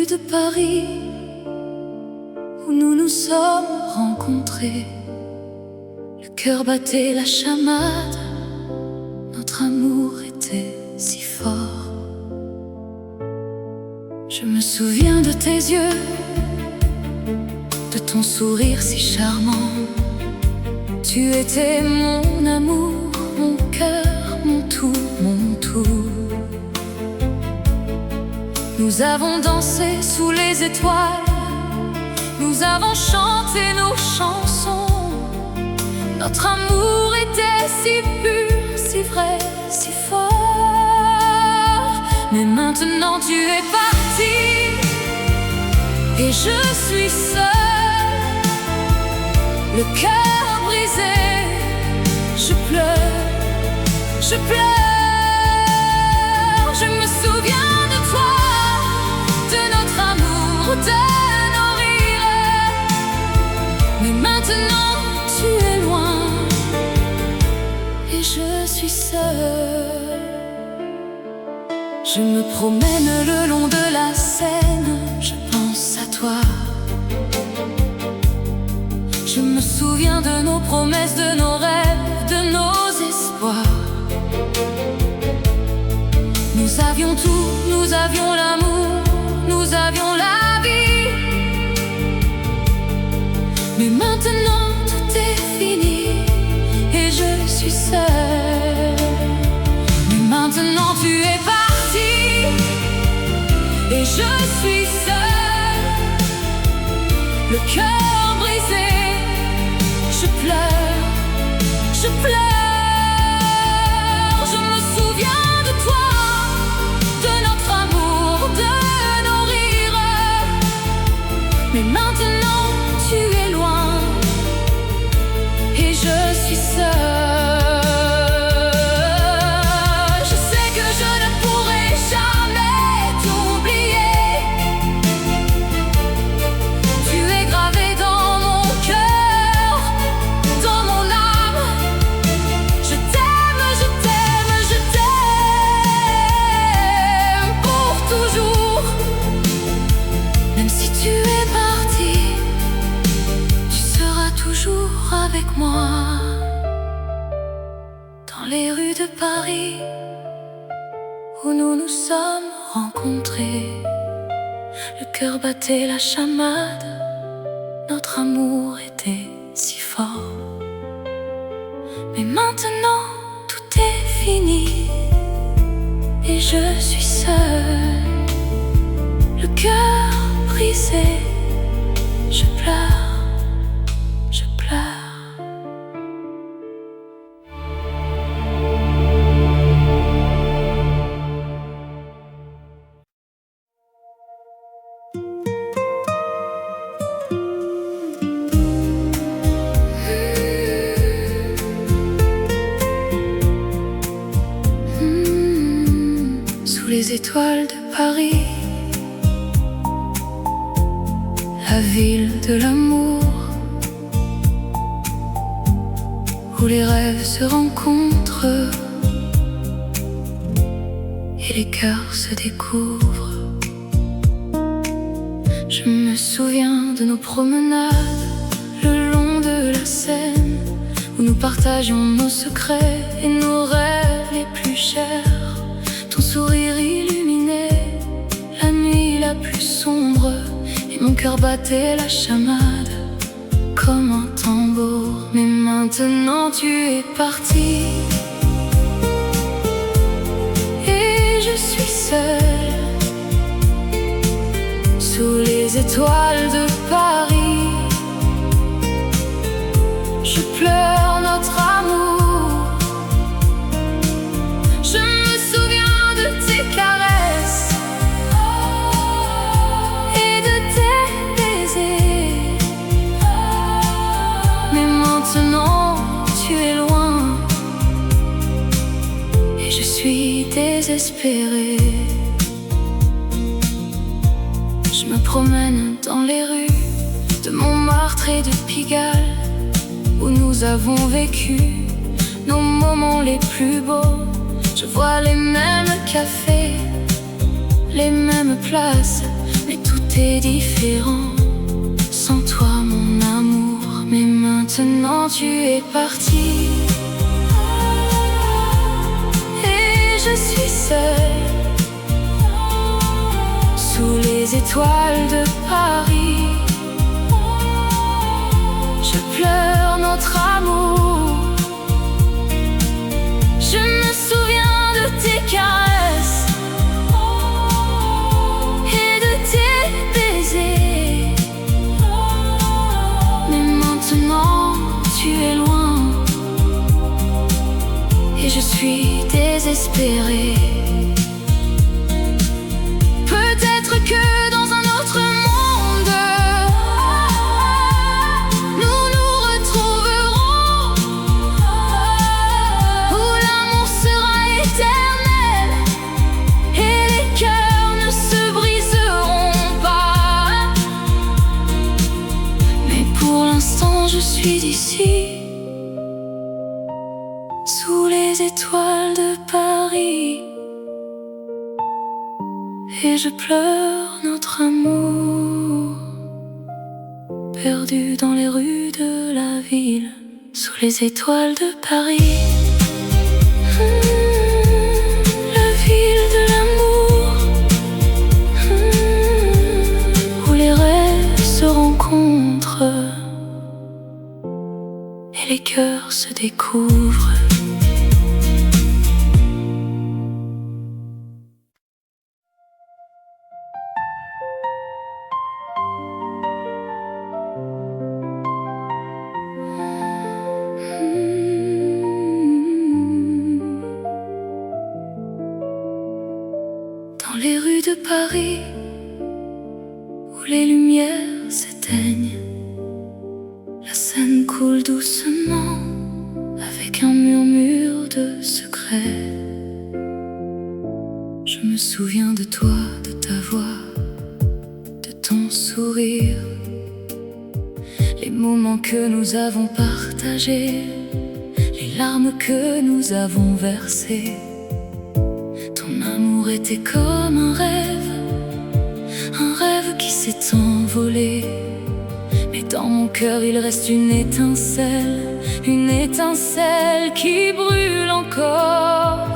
de Paris où nous nous sommes rencontrés. Le cœur battait la chamade, notre amour était si fort. Je me souviens de tes yeux, de ton sourire si charmant. Tu étais mon amour, mon cœur, mon tout, mon tout. Nous avons dansé sous les étoiles, nous avons chanté nos chansons. Notre amour était si pur, si vrai, si fort. Mais maintenant tu es parti et je suis seule, le cœur brisé. Je pleure, je pleure. Je me souviens de toi, de notre amour, de nos rires. Mais maintenant tu es loin et je suis seule. Je me promène le long de la Seine, je pense à toi. Je me souviens de nos promesses, de nos rêves, de nos espoirs. Nous avions tout, nous avions l'amour, nous avions la vie. Mais maintenant tout est fini et je suis seule. Mais maintenant tu es parti et je suis seule, le cœur brisé. Je pleure, je pleure. Je me souviens de toi, de notre amour, de nos rires. Mais maintenant tu es loin et je suis seule. Je sais que je ne pourrai jamais t'oublier. Tu es gravé dans mon cœur, dans mon âme. Je t'aime, je t'aime, je t'aime pour toujours. Même si tu es parti, tu seras toujours avec moi. Dans les rues de Paris où nous nous sommes rencontrés, le cœur battait la chamade, notre amour était si fort. Mais maintenant tout est fini et je suis seule, le cœur brisé. Je pleure, je pleure. Sous les étoiles de Paris, la ville de l'amour, où les rêves se rencontrent et les cœurs se découvrent. Je me souviens de nos promenades le long de la Seine, où nous partagions nos secrets et nos rêves les plus chers. Ton sourire illuminait la nuit la plus sombre et mon cœur battait la chamade comme un tambour. Mais maintenant tu es parti et je suis seule sous les étoiles de Paris. Je pleure notre amour. Je me souviens de tes caresses et de tes baisers. Mais maintenant tu es loin et je suis désespérée. Je me promène dans les rues de Montmartre et de Pigalle, où nous avons vécu nos moments les plus beaux. Je vois les mêmes cafés, les mêmes places, mais tout était différent sans toi mon amour. Mais maintenant tu es parti et je suis seule sous les étoiles de Paris. Je pleure notre amour. Je me souviens de tes caresses et de tes baisers. Mais maintenant tu es loin et je suis désespérée. Peut-être que dans un autre monde nous nous retrouverons, où l'amour sera éternel et les cœurs ne se briseront pas. Mais pour l'instant je suis ici, sous les étoiles de Paris, et je pleure notre amour, perdu dans les rues de la ville, sous les étoiles de Paris. La ville de l'amour, où les rêves se rencontrent et les cœurs se découvrent. Dans les rues de Paris, où les lumières s'éteignent, la Seine coule doucement avec un murmure de secret. Je me souviens de toi, de ta voix, de ton sourire, les moments que nous avons partagés, les larmes que nous avons versées. Ton amour était comme un rêve qui s'est envolé. Mais dans mon cœur il reste une étincelle qui brûle encore.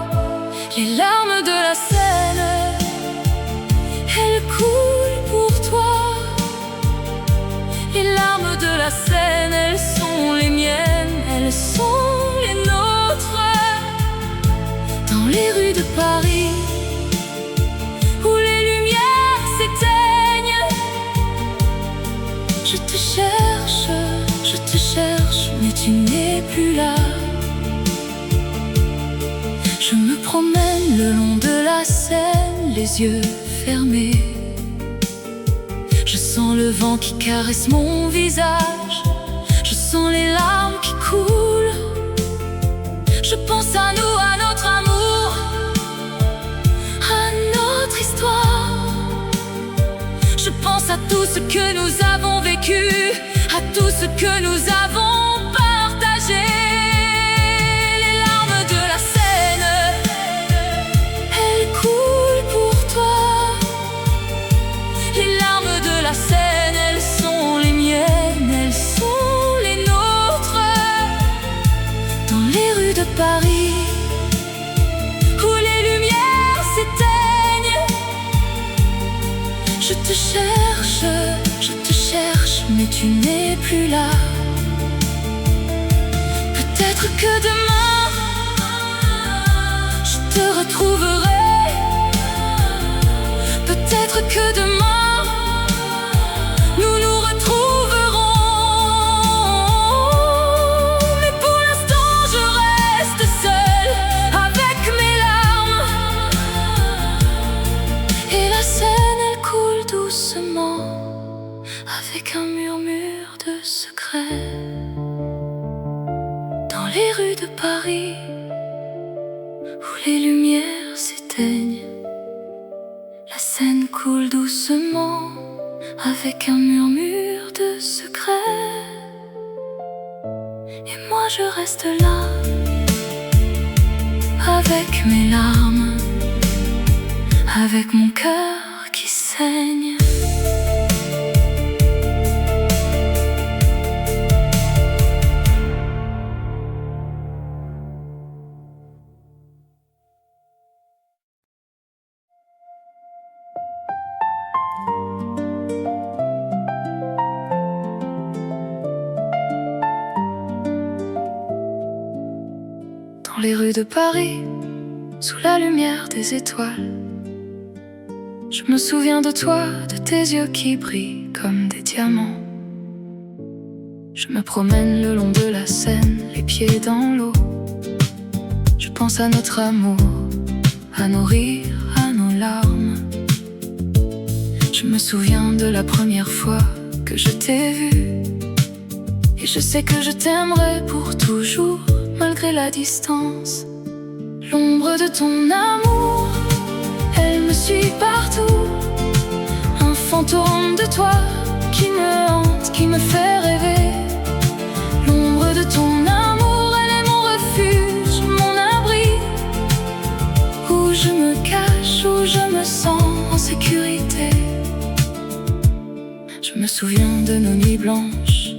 Les larmes de la Seine, elles coulent pour toi. Les larmes de la Seine, elles sont les miennes, elles sont les nôtres. Dans les rues de Paris, où les lumières s'éteignent, je te cherche, mais tu n'es plus là. Je me promène le long de la Seine, les yeux fermés. Je sens le vent qui caresse mon visage, je sens les larmes qui coulent. Je pense à nous, à notre amour, à notre histoire. Je pense à tout ce que nous avons vécu, à tout ce que nous avons partagé. Les larmes de la Seine, elles coulent pour toi. Les larmes de la Seine, elles sont les miennes, elles sont les nôtres. Dans les rues de Paris, où les lumières s'éteignent, je te cherche, mais tu n'es plus là. Peut-être que demain, je te retrouverai. Peut-être que demain, nous nous retrouverons. Mais pour l'instant, je reste seule avec mes larmes. Et la Seine, elle coule doucement avec un murmure de secret. Dans les rues de Paris, où les lumières s'éteignent, la Seine coule doucement avec un murmure de secret. Et moi je reste là avec mes larmes, avec mon cœur qui saigne. les rues de Paris, sous la lumière des étoiles. Je me souviens de toi, de tes yeux qui brillent comme des diamants. Je me promène le long de la Seine, les pieds dans l'eau. Je pense à notre amour, à nos rires, à nos larmes. Je me souviens de la première fois que je t'ai vu. Et je sais que je t'aimerai pour toujours, malgré la distance. L'ombre de ton amour, elle me suit partout. Un fantôme de toi qui me hante, qui me fait rêver. L'ombre de ton amour, elle est mon refuge, mon abri, où je me cache, où je me sens en sécurité. Je me souviens de nos nuits blanches,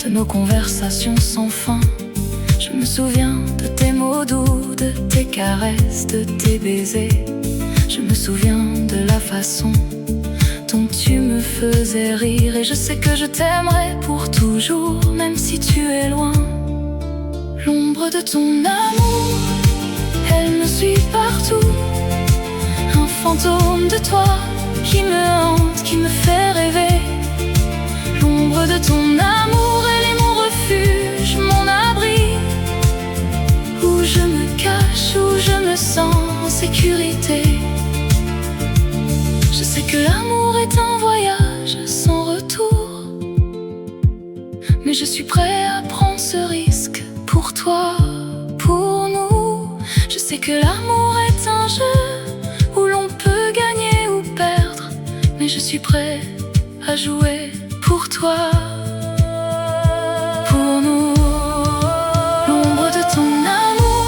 de nos conversations sans fin. Je me souviens de tes mots doux, de tes caresses, de tes baisers. Je me souviens de la façon dont tu me faisais rire. Et je sais que je t'aimerai pour toujours, même si tu es loin. L'ombre de ton amour, elle me suit partout. Un fantôme de toi qui me hante, qui me fait rêver. L'ombre de ton amour, elle est mon refuge, mon abri, où je me cache, où je me sens en sécurité. Je sais que l'amour est un voyage sans retour, mais je suis prêt à prendre ce risque pour toi, pour nous. Je sais que l'amour est un jeu où l'on peut gagner ou perdre, mais je suis prêt à jouer pour toi, pour nous. L'ombre de ton amour,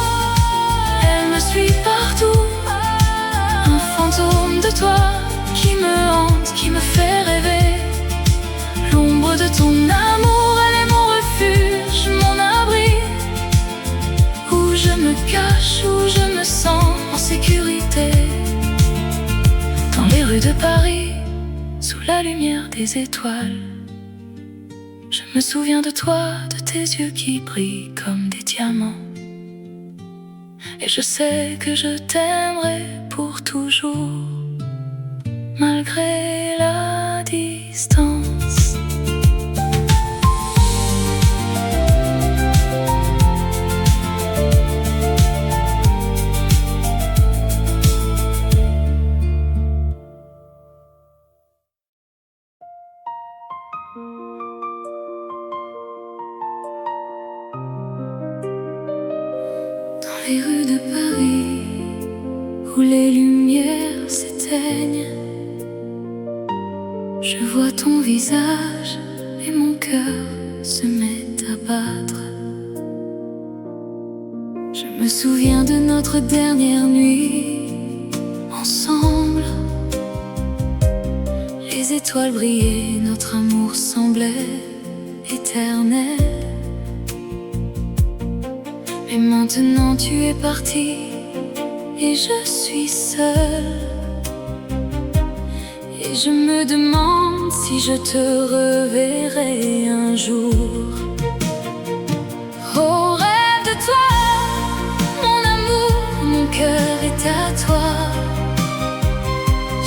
elle me suit partout. Un fantôme de toi qui me hante, qui me fait rêver. L'ombre de ton amour, elle est mon refuge, mon abri, où je me cache, où je me sens en sécurité. Dans les rues de Paris, sous la lumière des étoiles, je me souviens de toi, de tes yeux qui brillent comme des diamants. Et je sais que je t'aimerai pour toujours, malgré la distance. Dans les rues de Paris, où les lumières s'éteignent, je vois ton visage et mon cœur se met à battre. Je me souviens de notre dernière nuit ensemble. Les étoiles brillaient, notre amour semblait éternel. Mais maintenant tu es parti et je suis seule. Et je me demande si je te reverrai un jour. Oh, rêve de toi, mon amour, mon cœur est à toi.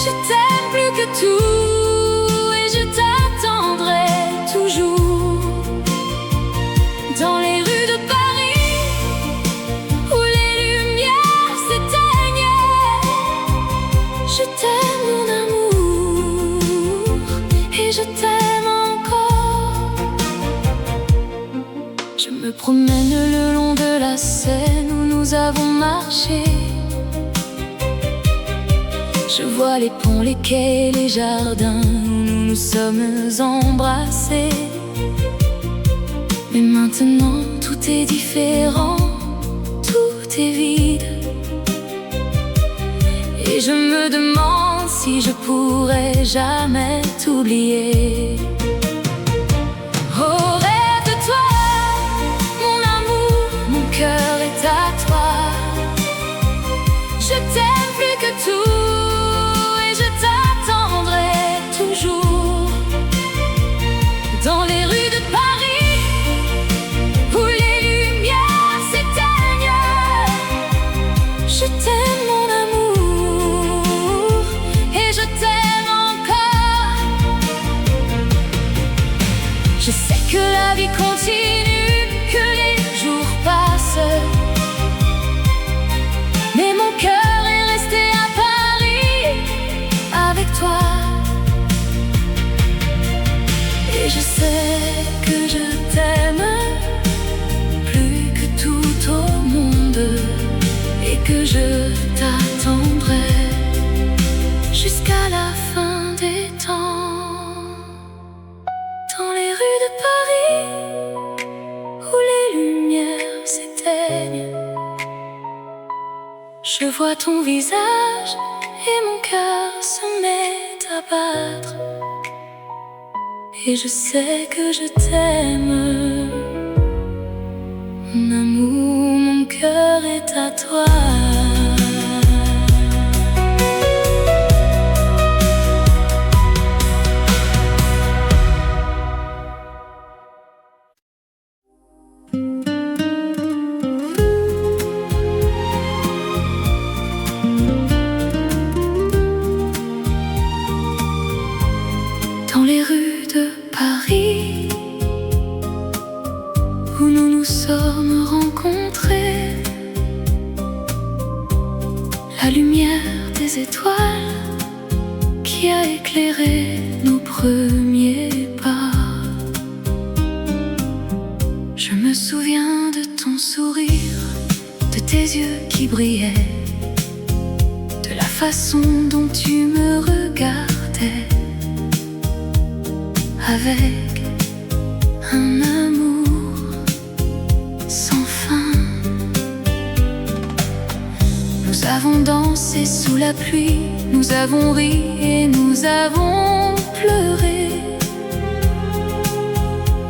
Je t'aime plus que tout et je t'attendrai toujours. Dans les rues de Paris, où les lumières s'éteignent, je t'aime mon amour, et je t'aime encore. Je me promène le long de la Seine où nous avons marché. Je vois les ponts, les quais, les jardins où nous nous sommes embrassés. Mais maintenant tout est différent, tout est vide. Et je me demande si je pourrai jamais t'oublier. Oh, rêve de toi, mon amour, mon cœur est à toi. Je t'aime plus que tout et je t'attendrai toujours. Dans les rues de Paris, où les lumières s'éteignent, Je sais que la vie continue, que les jours passent, mais mon cœur est resté à Paris avec toi. Et je sais que je t'aime plus que tout au monde, et que je t'attendrai jusqu'à la fin des temps. Dans les rues de Paris, où les lumières s'éteignent, je vois ton visage et mon cœur se met à battre. Et je sais que je t'aime, mon amour, mon cœur est à toi. Dans les rues de Paris, où nous nous sommes rencontrés, la lumière des étoiles qui a éclairé nos premiers pas. Je me souviens de ton sourire, de tes yeux qui brillaient, de la façon dont tu me regardais, avec un amour sans fin. Nous avons dansé sous la pluie, nous avons ri et nous avons pleuré.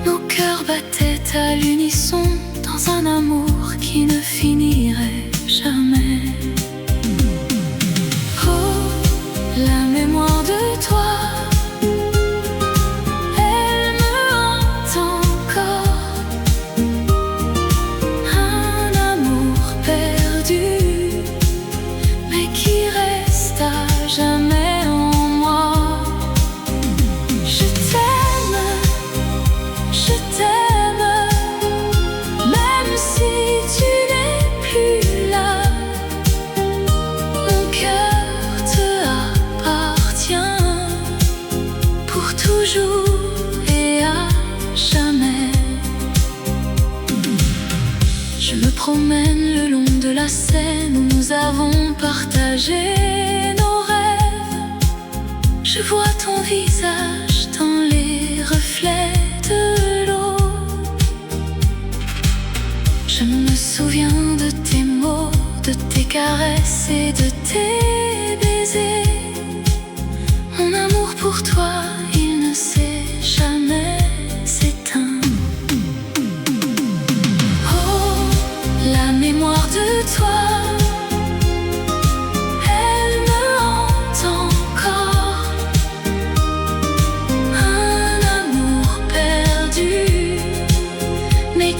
Nos cœurs battaient à l'unisson dans un amour qui ne finirait jamais. Oh, la mémoire de toi, jamais en moi. Je t'aime, même si tu n'es plus là. Mon cœur te appartient pour toujours et à jamais. Je me promène le long de la Seine où nous avons partagé nos rêves. Je vois ton visage dans les reflets de l'eau. Je me souviens de tes mots, de tes caresses et de tes baisers. Mon amour pour toi, il ne s'est jamais éteint. Oh, la mémoire de toi,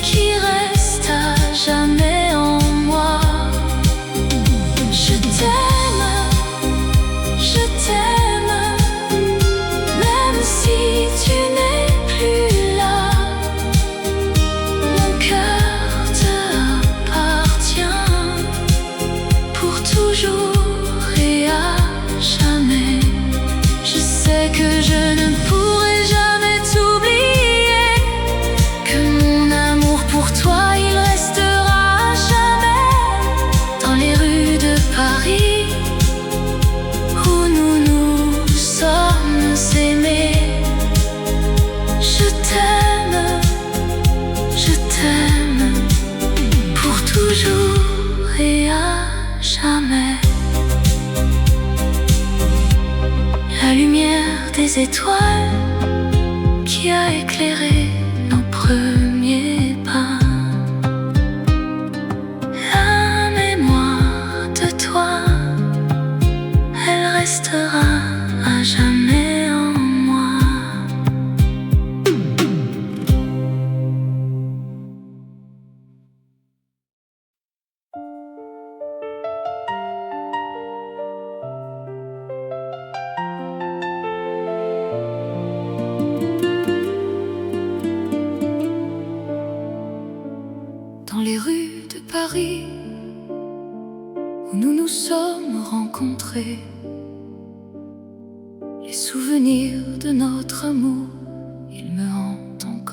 qui reste à jamais en moi. Je t'aime, même si tu n'es plus là. Mon cœur te appartient pour toujours et à jamais. Je sais que je ne pourrai jamais t'oublier, que mon amour pour toi, il restera à jamais. Dans les rues de Paris, où nous nous sommes aimés. Je t'aime pour toujours et à jamais. La lumière des étoiles qui a éclairé nos premiers pas. La mémoire de toi, elle restera à jamais en moi.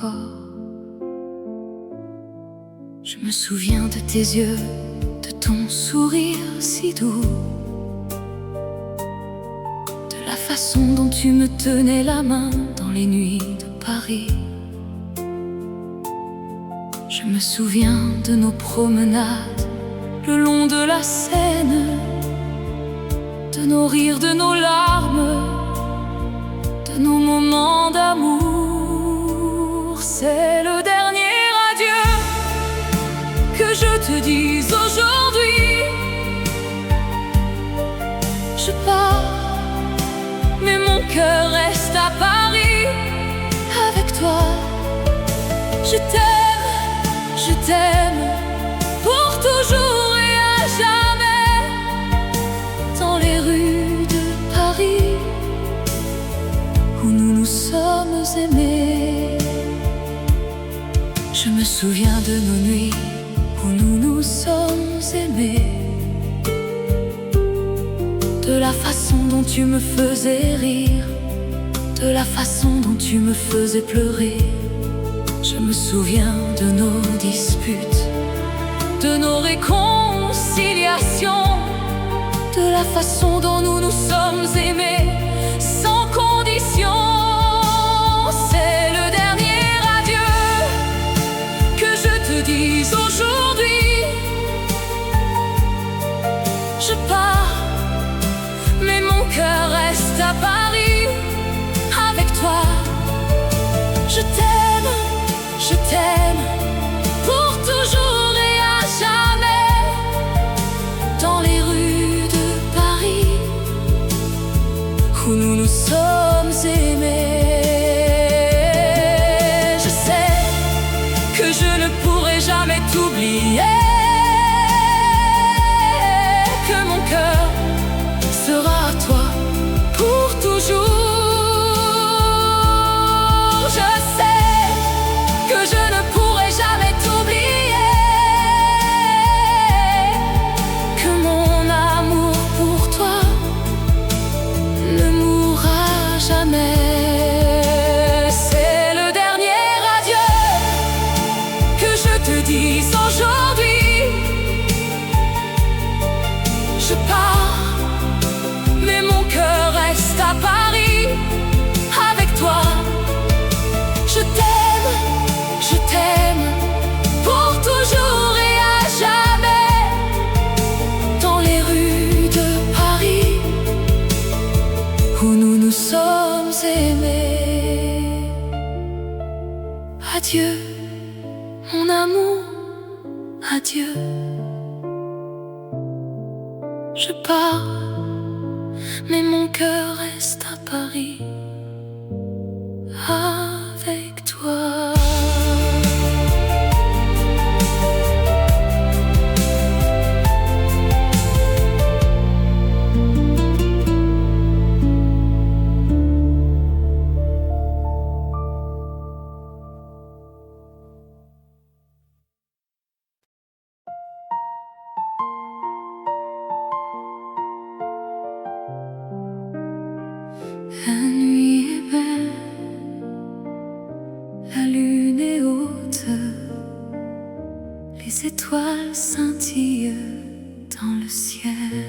encore. Je me souviens de tes yeux, de ton sourire si doux, de la façon dont tu me tenais la main dans les nuits de Paris. Je me souviens de nos promenades le long de la Seine, de nos rires, de nos larmes, de nos moments d'amour. C'est le dernier adieu que je te dise aujourd'hui. Je pars, mais mon cœur reste à Paris avec toi. Je t'aime pour toujours et à jamais. Dans les rues de Paris où nous nous sommes aimés. Je me souviens de nos nuits où nous nous sommes aimés, de la façon dont tu me faisais rire, de la façon dont tu me faisais pleurer. Je me souviens de nos disputes, de nos réconciliations, de la façon dont nous nous sommes aimés sans condition. C'est le dernier adieu que je te dise aujourd'hui. Je pars, mais mon cœur reste à Paris avec toi. Je t'aime pour toujours et à jamais. Dans les rues de Paris où nous nous sommes aimés. Je sais que je ne pourrai jamais t'oublier, que mon cœur sera à toi pour toujours. Je sais que je ne pourrai jamais t'oublier, que mon amour pour toi ne mourra jamais. C'est le dernier adieu que je te dise aujourd'hui. Je pars, mais mon cœur reste à Paris avec toi. Je t'aime pour toujours et à jamais. Dans les rues de Paris où nous nous sommes aimés. Adieu, mon amour, adieu. Je pars, mais mon cœur reste à Paris avec toi. La nuit est belle, la lune est haute, les étoiles scintillent dans le ciel.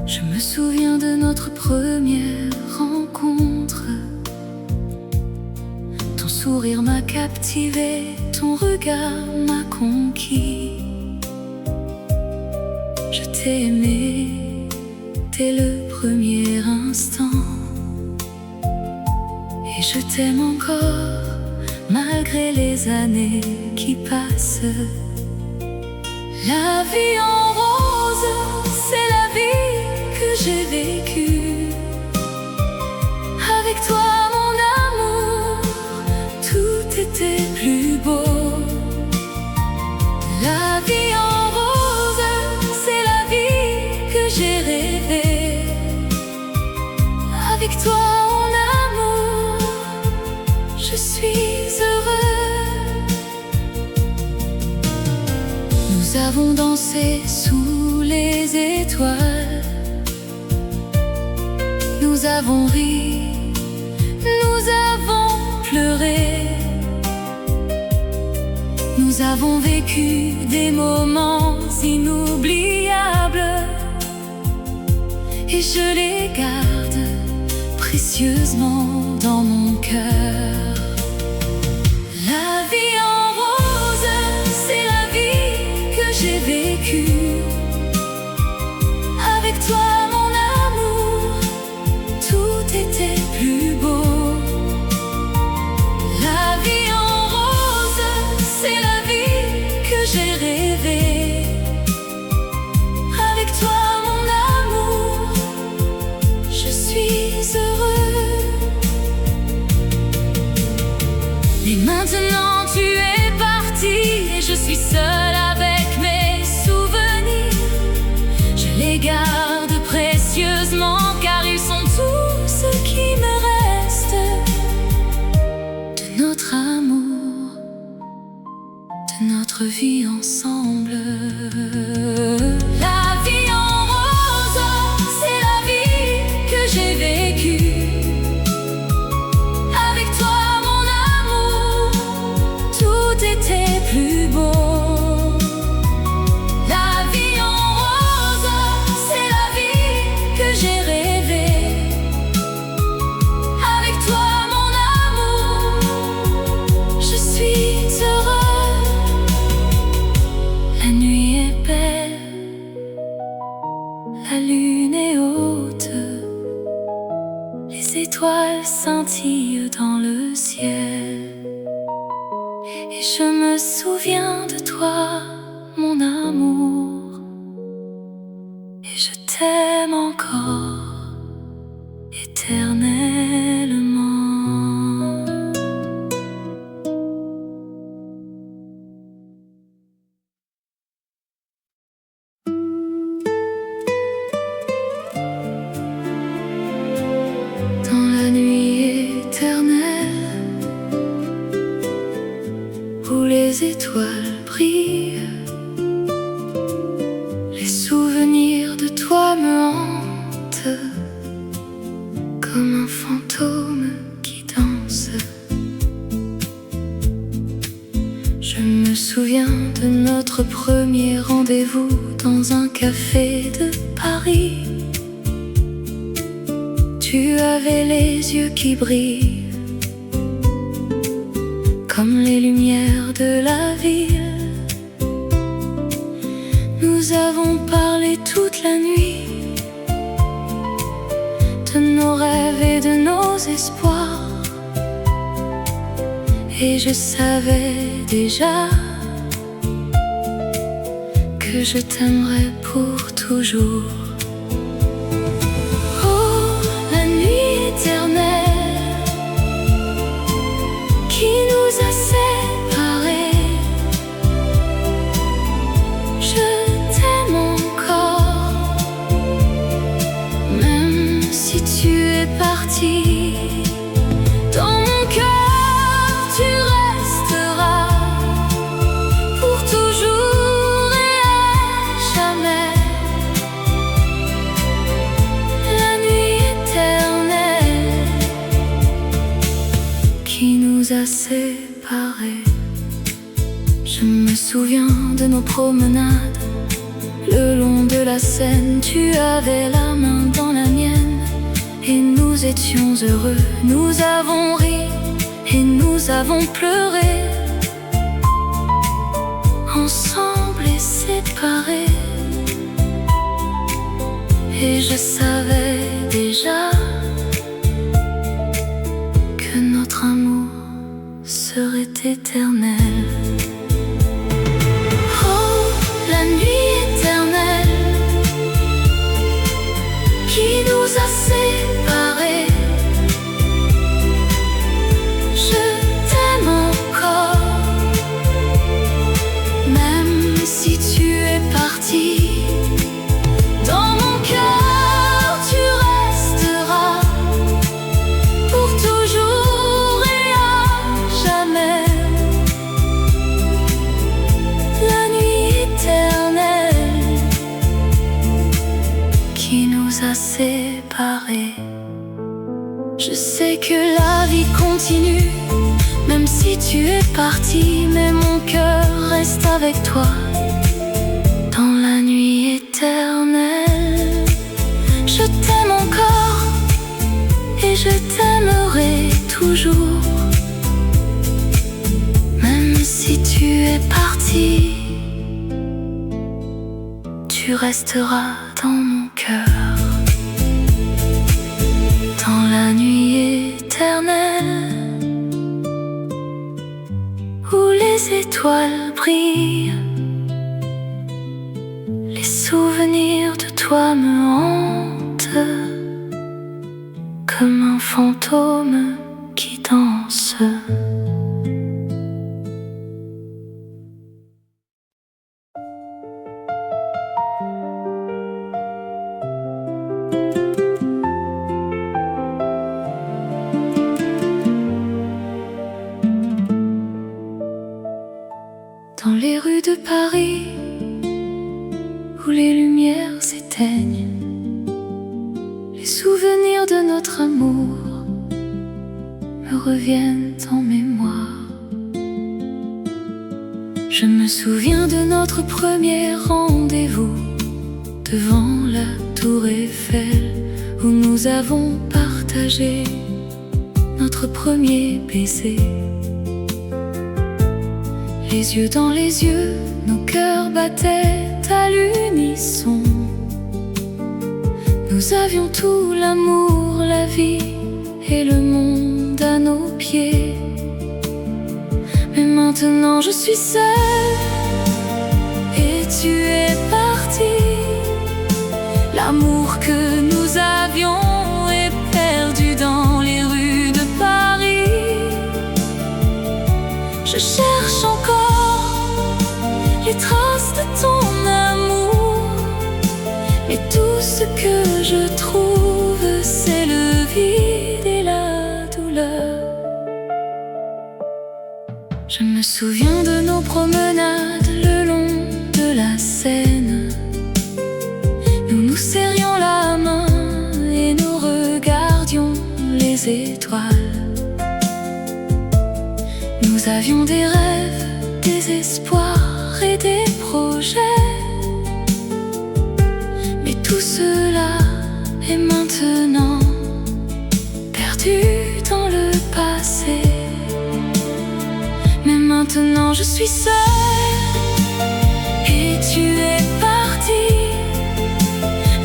Je me souviens de notre première rencontre. Ton sourire m'a captivé, ton regard m'a conquis. Je t'ai aimé dès le premier instant, et je t'aime encore malgré les années qui passent. La vie en rose, c'est la vie que j'ai vécue. Avec toi, mon amour, tout était plus beau. La vie en rose, c'est la vie que j'ai rêvée. Avec toi, mon amour, je suis heureux. Nous avons dansé sous les étoiles. Nous avons ri, nous avons vécu des moments inoubliables et je les garde précieusement dans mon cœur. La vie en rose, c'est la vie que j'ai vécue. Avec toi, mon amour, tout était plus beau. La vie en rose, c'est la vie que j'ai rêvée. Avec toi, mon amour, je suis heureux. Mais maintenant tu es parti et je suis seule avec mes souvenirs. Je les garde précieusement car ils sont tout ce qui me reste de notre amour, de notre vie ensemble. La vie en rose, c'est la vie que j'ai vécue. Avec toi, mon amour, tout était plus beau. La vie en rose, c'est la vie que j'ai rêvée. Avec toi, mon amour, je suis heureux. La nuit est belle, la lune est haute, les étoiles scintillent dans le ciel. Et je me souviens de toi, mon amour, et je t'aime encore éternellement. Dans la nuit éternelle où les étoiles brillent, les souvenirs de toi me hantent comme un fantôme qui danse. Je me souviens de notre premier rendez-vous dans un café de Paris. Tu avais les yeux qui brillent comme les lumières de la ville. Nous avons parlé toute la nuit de nos rêves et de nos espoirs. Et je savais déjà que je t'aimerais pour toujours. Qui nous a séparés, je t'aime encore, même si tu es parti. Dans mon cœur tu resteras pour toujours et à jamais. La nuit éternelle qui nous a séparés. Je me souviens de nos promenades le long de la Seine. Tu avais la main dans la mienne et nous étions heureux. Nous avons ri et nous avons pleuré, ensemble et séparés. Et je savais déjà que notre amour serait éternel. Oh, la nuit éternelle qui nous a séparés. Je t'aime encore, même si tu es parti. Dans mon cœur tu resteras pour toujours et à jamais. La nuit éternelle qui nous a séparés. Je sais que la vie continue Même si tu es parti, mais mon cœur reste avec toi dans la nuit éternelle. Je t'aime encore et je t'aimerai toujours. Même si tu es parti, tu resteras dans mon cœur, dans la nuit éternelle où les étoiles brillent. Les souvenirs de toi me hantent comme un fantôme qui danse. Dans les rues de Paris, où les lumières s'éteignent, les souvenirs de notre amour me reviennent en mémoire. Je me souviens de notre premier rendez-vous devant la tour Eiffel, où nous avons partagé notre premier baiser. Les yeux dans les yeux, nos cœurs battaient à l'unisson. Nous avions tout, l'amour, la vie et le monde à nos pieds. Mais maintenant je suis seule et tu es parti. L'amour que nous avions est perdu dans les rues de Paris. Je cherche encore les traces de ton amour, mais tout ce que je trouve, c'est le vide et la douleur. Je me souviens de nos promenades le long de la Seine. Nous nous serrions la main et nous regardions les étoiles. Nous avions des rêves, des espoirs et des projets. Mais tout cela est maintenant perdu dans le passé. Mais maintenant je suis seule et tu es parti.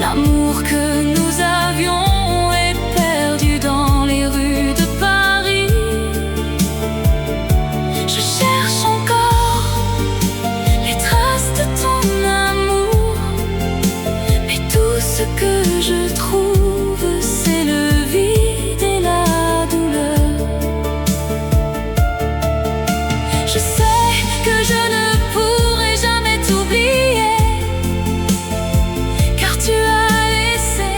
L'amour que nous avions est perdu dans les rues de Paris. Je cherche encore les traces de ton amour, mais tout ce que je trouve, c'est le vide et la douleur. Je sais que je ne pourrai jamais t'oublier, car tu as laissé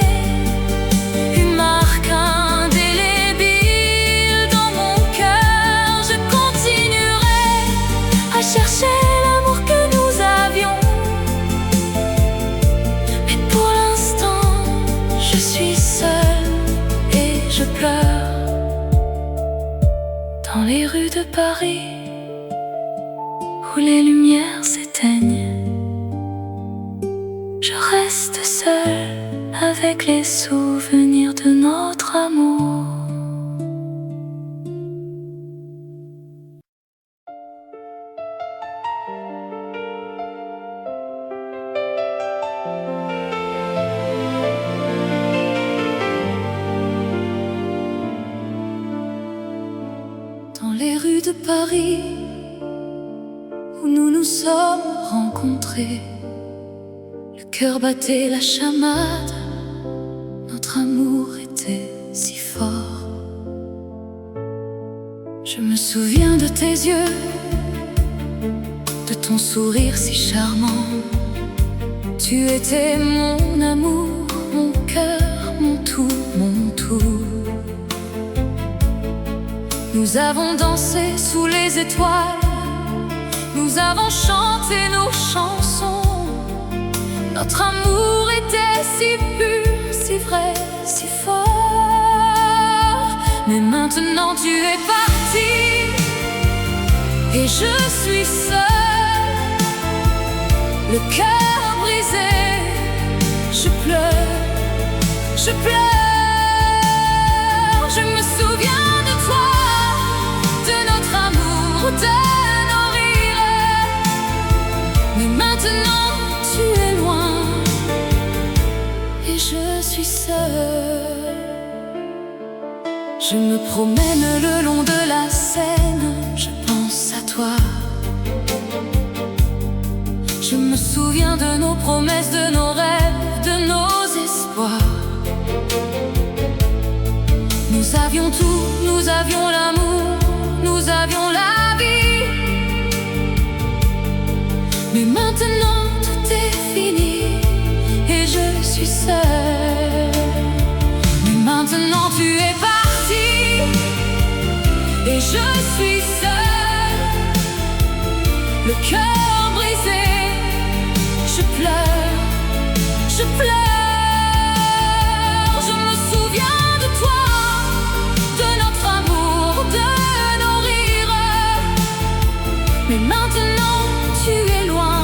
une marque indélébile dans mon cœur. Je continuerai à chercher l'amour que nous avions, mais pour l'instant je suis seule et je pleure dans les rues de Paris où les lumières s'éteignent. Je reste seule avec les souvenirs de notre amour. Dans les rues de Paris où nous nous sommes rencontrés, le cœur battait la chamade, notre amour était si fort. Je me souviens de tes yeux, de ton sourire si charmant. Tu étais mon amour, mon cœur, mon tout, mon tout. Nous avons dansé sous les étoiles, nous avons chanté nos chansons. Notre amour était si pur, si vrai, si fort. Mais maintenant tu es parti, et je suis seule, le cœur brisé. Je pleure, je pleure. Je me souviens de toi, de notre amour, de nos rires. Mais maintenant tu es loin et je suis seule. Je me promène le long de la Seine, je pense à toi. Je me souviens de nos promesses, de nos rêves, de nos espoirs. Nous avions tout, nous avions l'amour, nous avions la vie. Mais maintenant tout est fini et je suis seule. Mais maintenant tu es parti et je suis seule, le cœur brisé. Je pleure, je pleure. Je me souviens de toi, de notre amour, de nos rires. Mais maintenant tu es loin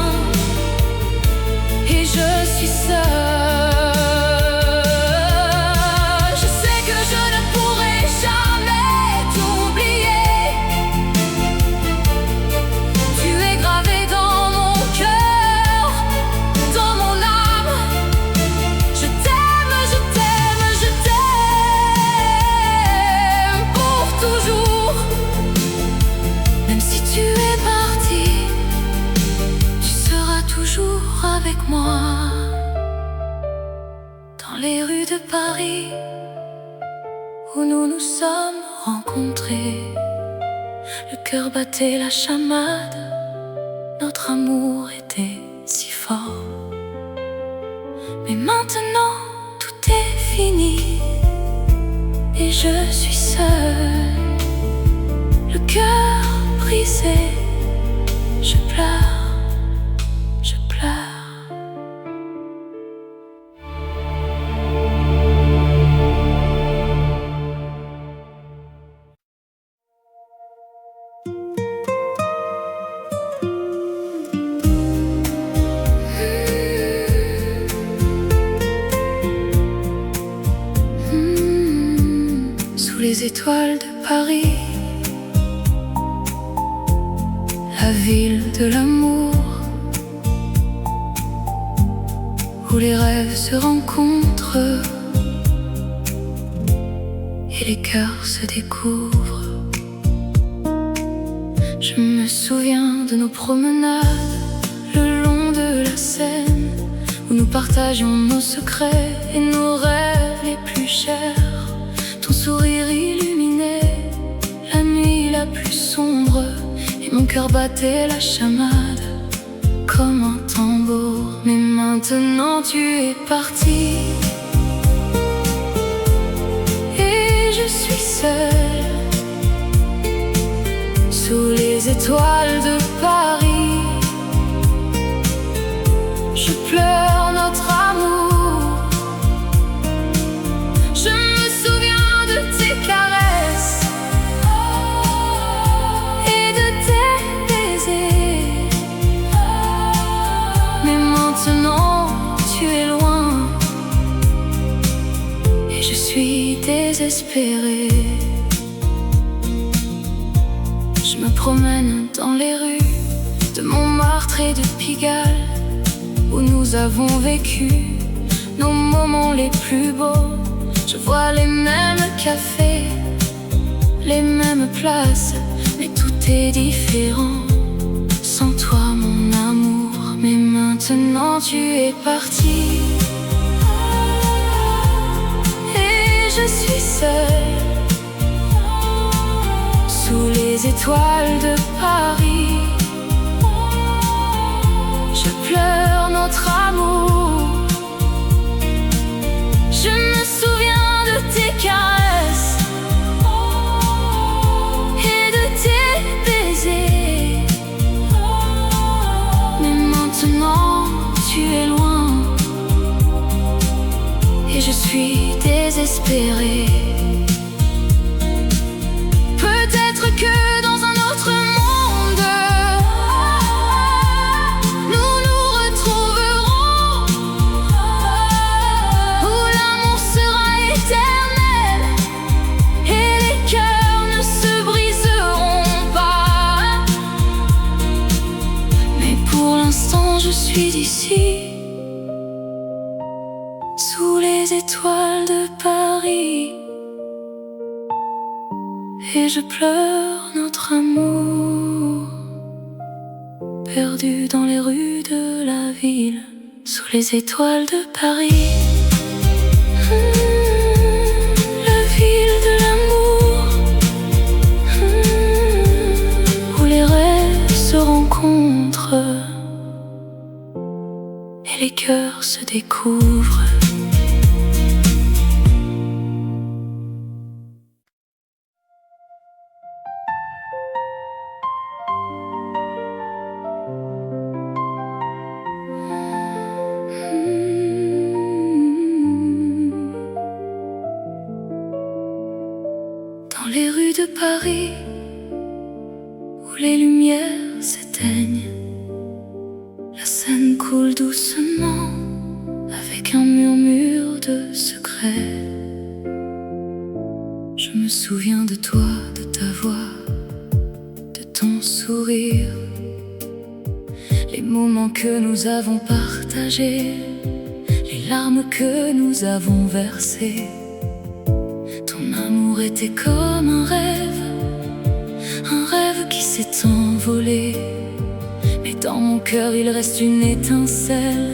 et je suis seule. Je sais que je ne pourrai jamais t'oublier. Tu es gravé dans mon cœur, dans mon âme. Je t'aime, je t'aime, je t'aime pour toujours. Même si tu es parti, tu seras toujours avec moi. Dans les rues de Paris où nous nous sommes rencontrés, le cœur battait la chamade, notre amour était si fort. Mais maintenant tout est fini et je suis seule, le cœur brisé. Je pleure, je pleure. Sous les étoiles de Paris, la ville de l'amour, où les rêves se rencontrent et les cœurs se découvrent. Je me souviens de nos promenades le long de la Seine, où nous partagions nos secrets et nos rêves les plus chers. Ton sourire illuminait la nuit la plus sombre et mon cœur battait la chamade comme un tambour. Mais maintenant tu es parti et je suis seule sous les étoiles de Paris. Je pleure notre amour. Je me souviens de tes caresses et de tes baisers. Mais maintenant tu es loin et je suis désespérée. Je me promène dans les rues de Montmartre et de Pigalle, où nous avons vécu nos moments les plus beaux. Je vois les mêmes cafés, les mêmes places, mais tout est différent sans toi mon amour. Mais maintenant tu es parti et je suis seule sous les étoiles de Paris. Je pleure notre amour. Je me souviens de tes caresses et de tes baisers. Mais maintenant tu es loin et je suis désespérée. Peut-être que dans un autre monde suis d'ici, sous les étoiles de Paris, et je pleure notre amour, perdu dans les rues de la ville, sous les étoiles de Paris. La ville de l'amour, où les rêves se rencontrent et les cœurs se découvrent. Dans les rues de Paris, où les lumières s'éteignent, la Seine coule doucement avec un murmure de secret. Je me souviens de toi, de ta voix, de ton sourire, les moments que nous avons partagés, les larmes que nous avons versées. Ton amour était comme un rêve qui s'est envolé. Mais dans mon cœur il reste une étincelle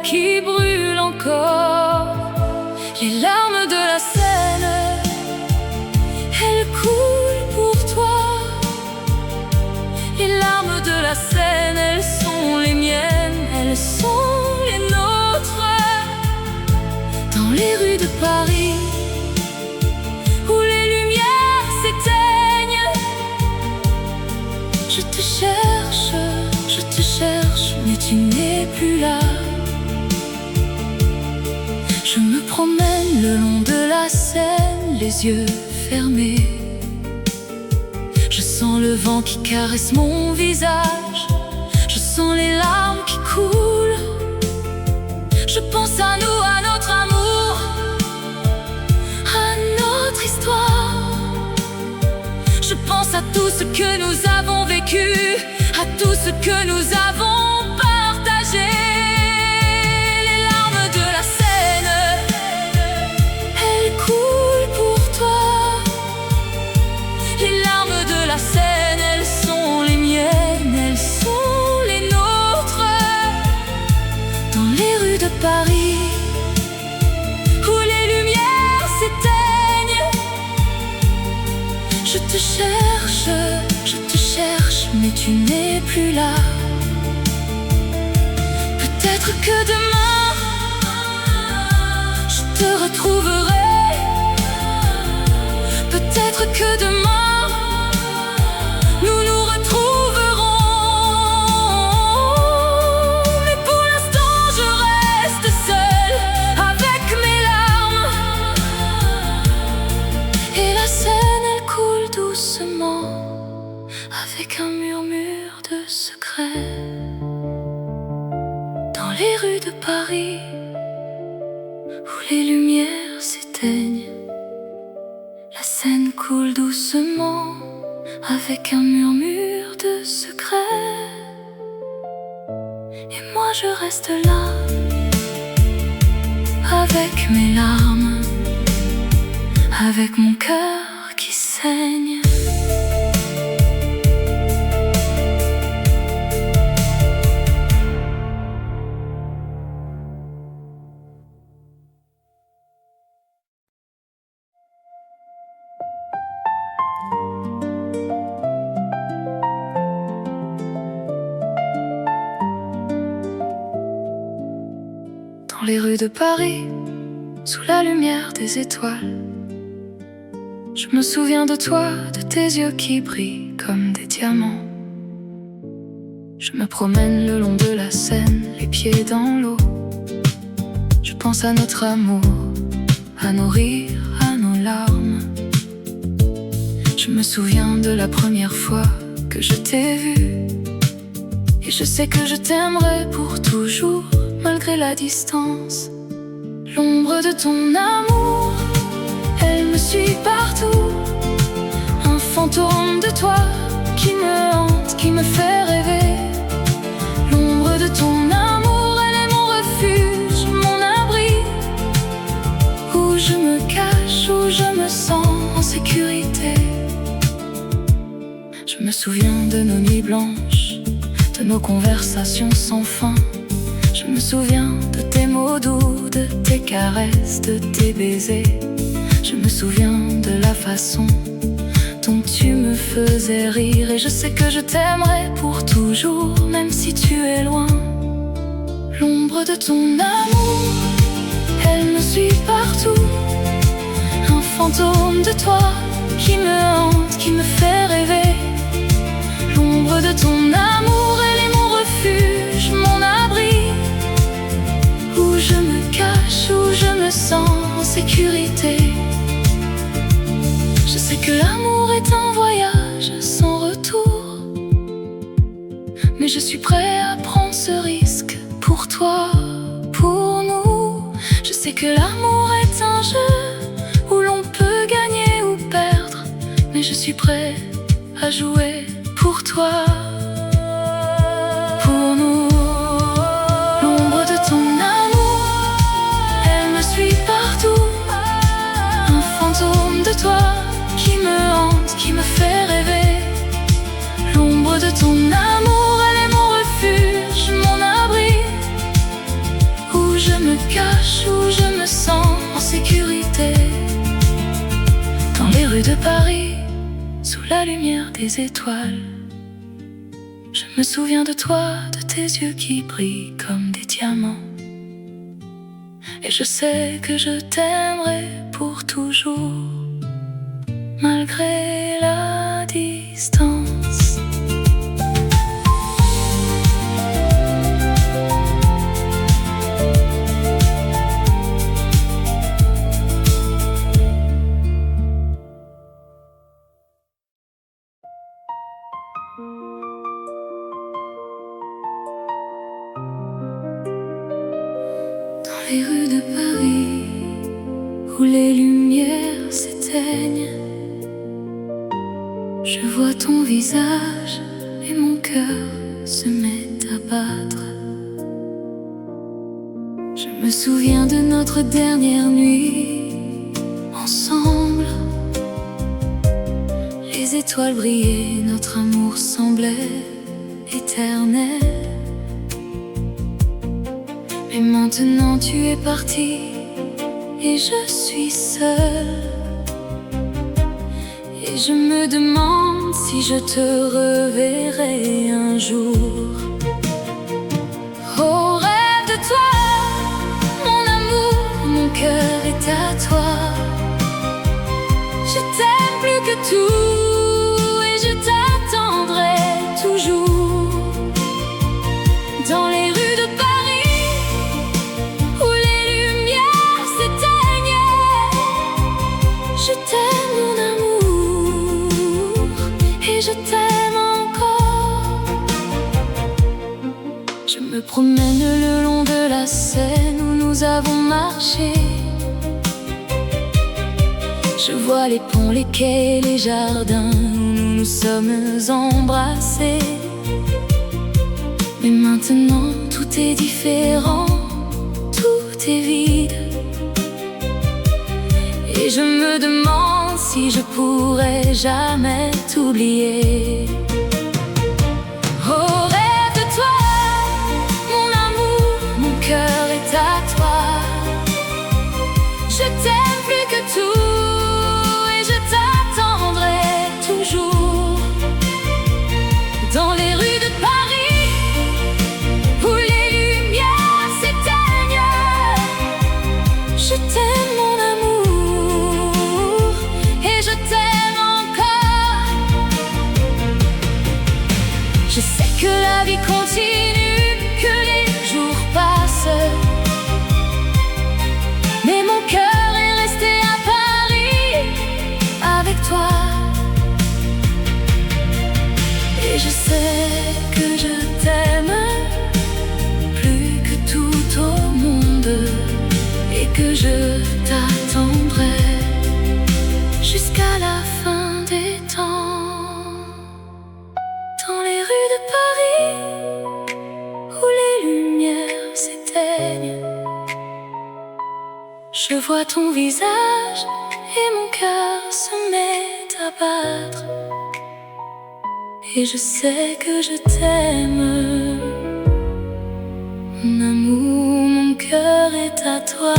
qui brûle encore. Les larmes de la Seine, elles coulent pour toi. Les larmes de la Seine, elles sont les miennes, elles sont les nôtres. Dans les rues de Paris, où les lumières s'éteignent, je te cherche, mais tu n'es plus là. Je me promène le long de la Seine, les yeux fermés. Je sens le vent qui caresse mon visage, je sens les larmes qui coulent. Je pense à nous, à notre amour, à notre histoire. Je pense à tout ce que nous avons vécu, à tout ce que nous avons partagé. Les larmes de la Seine, elles coulent pour toi. Les larmes de la Seine, elles sont les miennes, elles sont les nôtres. Dans les rues de Paris, où les lumières s'éteignent, je te cherche, mais tu n'es plus là. Peut-être que demain, je te retrouverai. Peut-être que demain, nous nous retrouverons. Mais pour l'instant, je reste seule avec mes larmes. Et la Seine, elle coule doucement avec un murmure de secret. Dans les rues de Paris, où les lumières s'éteignent, la Seine coule doucement avec un murmure de secret. Et moi je reste là avec mes larmes, avec mon cœur qui saigne. Dans les rues de Paris, sous la lumière des étoiles, je me souviens de toi, de tes yeux qui brillent comme des diamants. Je me promène le long de la Seine, les pieds dans l'eau. Je pense à notre amour, à nos rires, à nos larmes. Je me souviens de la première fois que je t'ai vu, et je sais que je t'aimerai pour toujours, malgré la distance. L'ombre de ton amour, elle me suit partout. Un fantôme de toi qui me hante, qui me fait rêver. me souviens de nos nuits blanches, de nos conversations sans fin. Je me souviens de tes mots doux, de tes caresses, de tes baisers. Je me souviens de la façon dont tu me faisais rire. Et je sais que je t'aimerai pour toujours, même si tu es loin. L'ombre de ton amour, elle me suit partout. Un fantôme de toi qui me hante, qui me fait rêver. L'ombre de ton amour, elle est mon refuge, mon abri, où je me cache, où je me sens en sécurité. Je sais que l'amour est un voyage sans retour, mais je suis prêt à prendre ce risque pour toi, pour nous. Je sais que l'amour est un jeu où l'on peut gagner ou perdre, mais je suis prêt à jouer pour toi, pour nous. L'ombre de ton amour, elle me suit partout. Un fantôme de toi qui me hante, qui me fait rêver. L'ombre de ton amour, elle est mon refuge, mon abri, où je me cache, où je me sens en sécurité. Dans les rues de Paris, sous la lumière des étoiles, je me souviens de toi, de tes yeux qui brillent comme des diamants. Et je sais que je t'aimerai pour toujours, malgré la distance. Dans les rues de Paris, où les lumières s'éteignent, je vois ton visage et mon cœur se met à battre. Je me souviens de notre dernière nuit ensemble. Les étoiles brillaient, notre amour semblait éternel. Mais maintenant tu es parti et je suis seule. Et je me demande si je te reverrai un jour. Oh, rêve de toi, mon amour, mon cœur est à toi. Je t'aime plus que tout et je t'attendrai toujours. Dans les rues de Paris, où les lumières s'éteignent, je t'aime mon amour, et je t'aime encore. Je me promène le long de la Seine où nous avons marché. Je vois les ponts, les quais, les jardins où nous nous sommes embrassés. Mais maintenant tout est différent, tout est vide. Et je me demande si je pourrai jamais t'oublier. Oh, rêve de toi, mon amour, mon cœur est à toi. Je t'aime plus que tout et je t'attendrai toujours. Dans les rues de Paris, où les lumières s'éteignent, je t'aime mon amour, et je t'aime encore. Je sais que la vie continue, que les jours passent, mais mon cœur est resté à Paris avec toi. Et je sais que je t'aime plus que tout au monde, et que je t'attendrai jusqu'à la fin des temps. Dans les rues de Paris, où les lumières s'éteignent, je vois ton visage et mon cœur se met à battre. et je sais que je t'aime. Mon amour, mon cœur est à toi.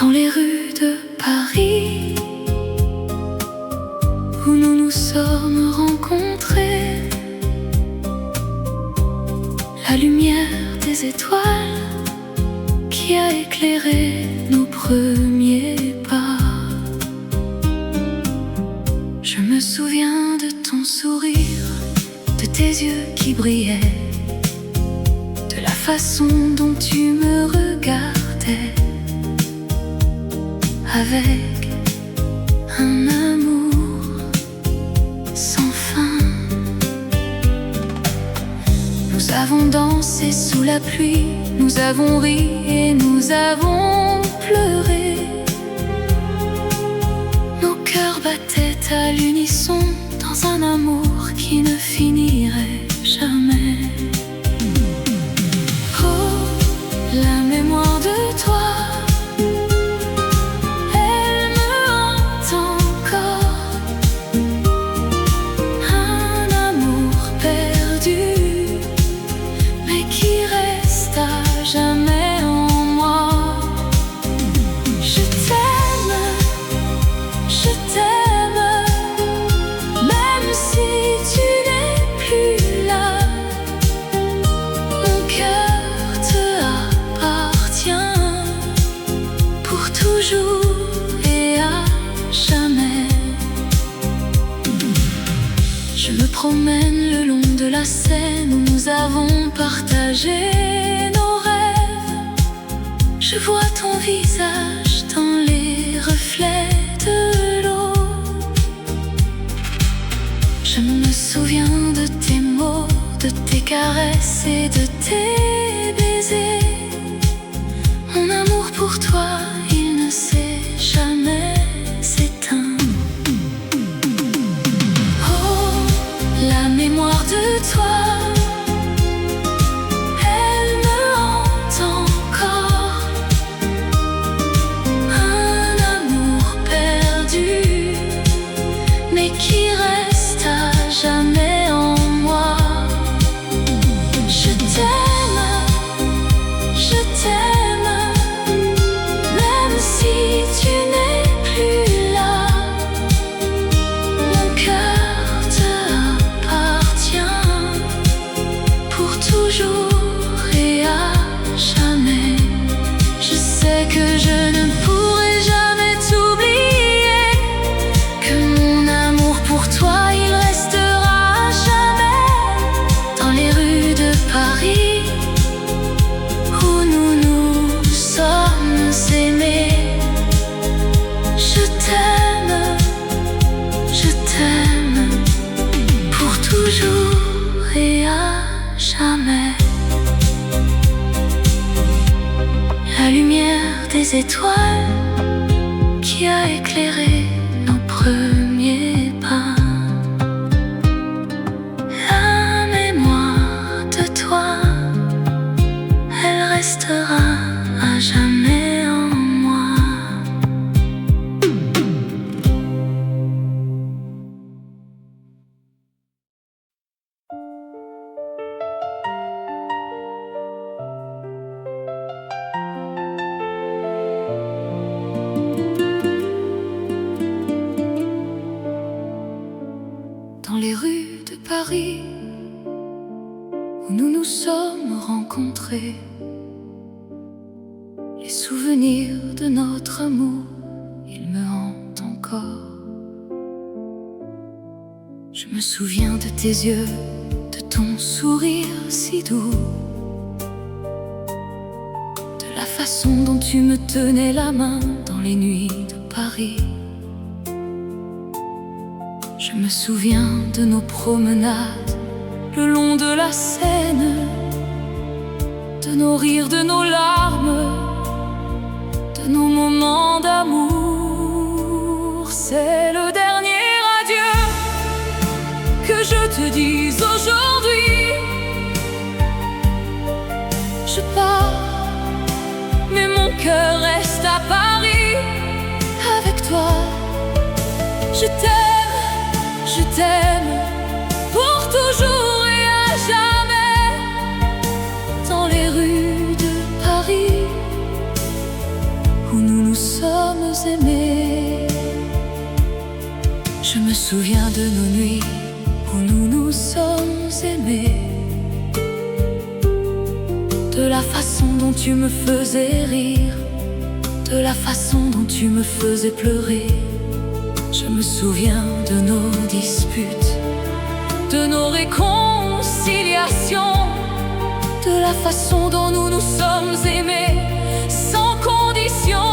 Dans les rues de Paris, où nous nous sommes rencontrés, la lumière des étoiles qui a éclairé nos premiers pas. Je me souviens de ton sourire, de tes yeux qui brillaient, de la façon dont tu me regardais, avec un amour sans fin. Nous avons dansé sous la pluie, nous avons ri et nous avons pleuré. Nos cœurs battaient à l'unisson dans un amour qui ne finirait jamais. Oh, la mémoire de toi, et à jamais. Je me promène le long de la Seine où nous avons partagé nos rêves. Je vois ton visage dans les reflets de l'eau. Je me souviens de tes mots, de tes caresses et de tes baisers. Mon amour pour toi, il ne s'est jamais éteint. Oh, la mémoire de toi, elle me hante encore. Un amour perdu, mais qui reste à jamais en moi. Je t'aime, je t'aime. Si tu n'es plus là, mon cœur te appartient pour toujours et à jamais. Je sais que je ne pourrai jamais t'oublier, que mon amour pour toi, il restera à jamais dans les rues de Paris où nous nous sommes aimés. Je t'aime pour toujours et à jamais. La lumière des étoiles qui a éclairé nos premiers pas. La mémoire de toi, elle restera à jamais en moi. Dans les rues de Paris où nous nous sommes rencontrés, les souvenirs de notre amour, ils me hantent encore. Je me souviens de tes yeux, de ton sourire si doux, de la façon dont tu me tenais la main dans les nuits de Paris. Je me souviens de nos promenades le long de la Seine, de nos rires, de nos larmes, de nos moments d'amour. c'est le dernier adieu que je te dise aujourd'hui. Je pars, mais mon cœur reste à Paris avec toi. Je t'aime pour toujours et à jamais. Dans les rues de Paris où nous nous sommes aimés. Je me souviens de nos nuits où nous nous sommes aimés. De la façon dont tu me faisais rire, de la façon dont tu me faisais pleurer. Je me souviens de nos disputes, de nos réconciliations, de la façon dont nous nous sommes aimés, sans condition.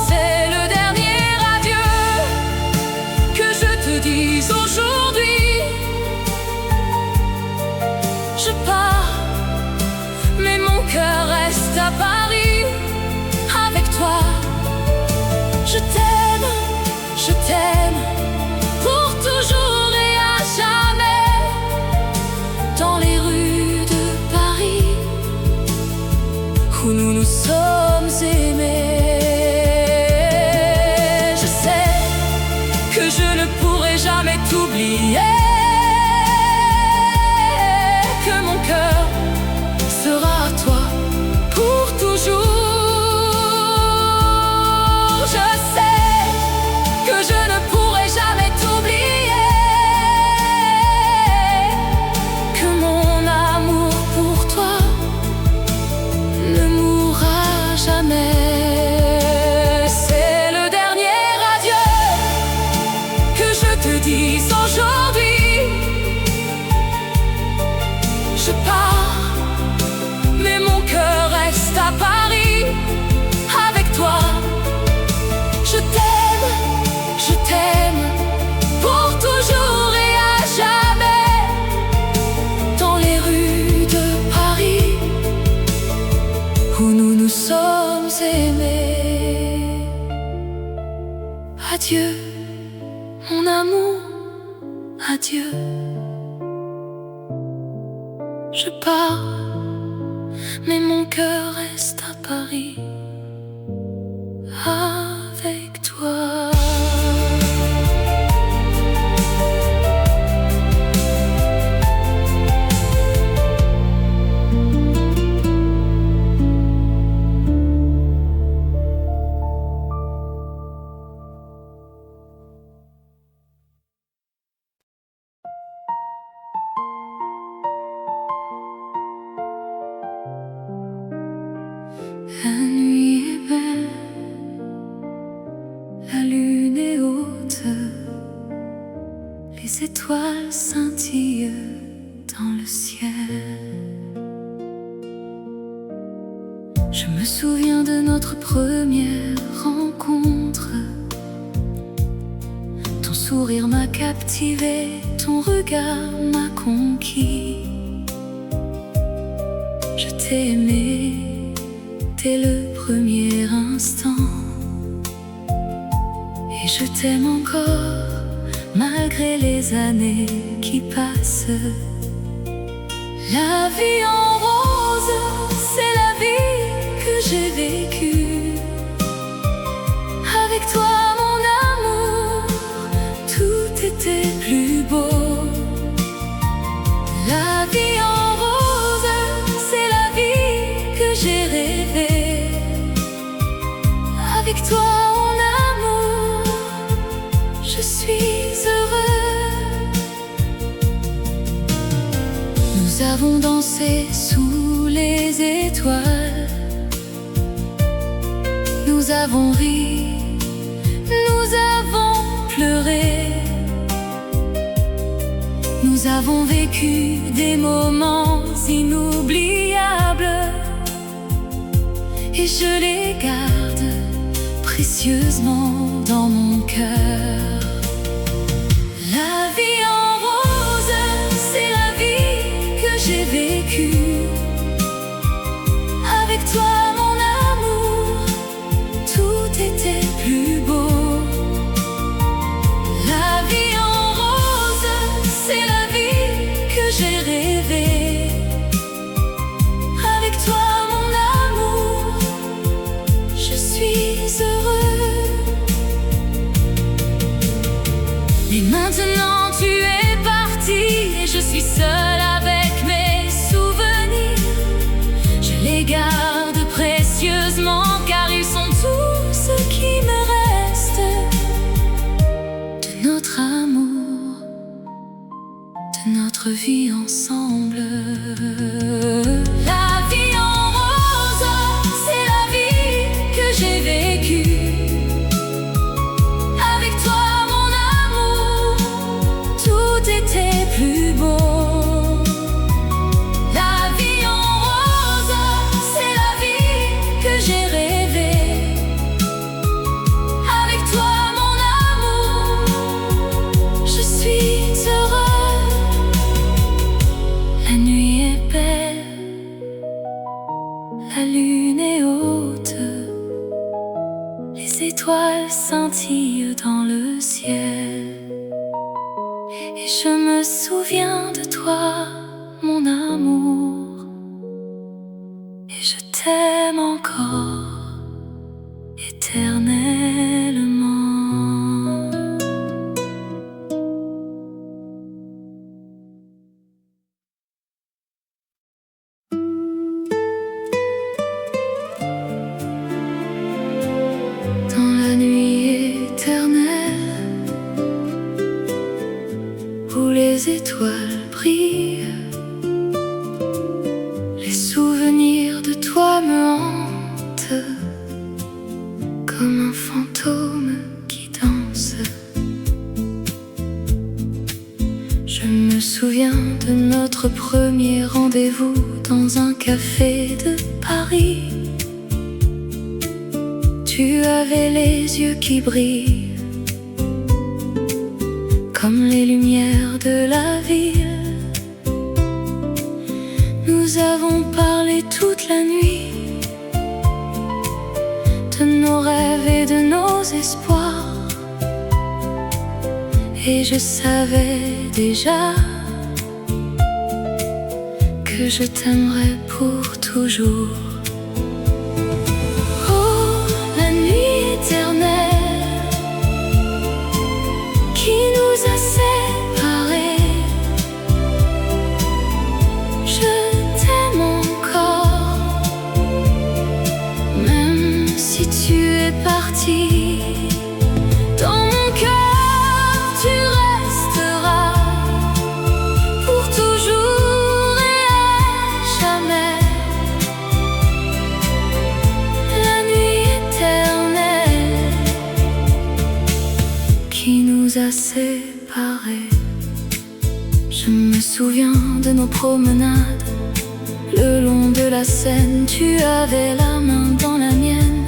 C'est le dernier adieu que je te dise aujourd'hui. Je pars, mais mon cœur reste à Paris avec toi. Je t'aime pour toujours et à jamais. Dans les rues de Paris où nous nous sommes aimés. Je sais que je ne pourrai jamais t'oublier, que mon cœur sera à toi pour toujours. Je sais que je ne pourrai jamais t'oublier, que mon amour pour toi ne mourra jamais. C'est le dernier adieu que je te dise aujourd'hui. Je pars, mais mon cœur reste à Paris avec toi. Je t'aime pour toujours et à jamais. Dans les rues de Paris où nous nous sommes aimés. Adieu, mon amour, adieu. Je pars, mais mon cœur reste à Paris avec toi. La nuit est belle, la lune est haute, les étoiles scintillent dans le ciel. Je me souviens de notre première rencontre. Ton sourire m'a captivé, ton regard m'a conquis. Je t'ai aimé dès le premier instant, et je t'aime encore malgré les années qui passent. La vie en rose, c'est la vie que j'ai vécue. Avec toi mon amour, tout était plus beau. La vie en rose, c'est la vie que j'ai rêvée. Avec toi mon amour, je suis heureux. Nous avons dansé sous les étoiles. Nous avons ri, nous avons pleuré. Nous avons vécu des moments inoubliables, et je les garde précieusement dans mon cœur. La vie en rose, c'est la vie que j'ai vécue. Avec toi mon amour, tout était plus beau. vie ensemble. La vie en rose, c'est la vie que j'ai vécue. Avec toi, mon amour, tout était plus beau. La vie en rose, c'est la vie que j'ai rêvée. Avec toi, mon amour, je suis heureux. La nuit est belle, la lune est haute, les étoiles scintillent dans le ciel. Et je me souviens de toi, mon amour, et je t'aime encore éternellement. Dans la nuit éternelle où les étoiles brillent, les souvenirs de toi me hantent comme un fantôme qui danse. Je me souviens de notre premier rendez-vous dans un café de Paris. Tu avais les yeux qui brillent comme les lumières de la ville. Nous avons parlé toute la nuit de nos rêves et de nos espoirs. Et je savais déjà que je t'aimerais pour toujours. Qui nous a séparés, je t'aime encore, même si tu es parti. Dans mon cœur, tu resteras pour toujours et à jamais. La nuit éternelle qui nous a séparés. Je me souviens de nos promenades le long de la Seine. Tu avais la main dans la mienne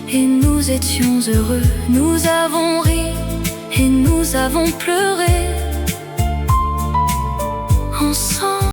et nous étions heureux. Nous avons ri et nous avons pleuré.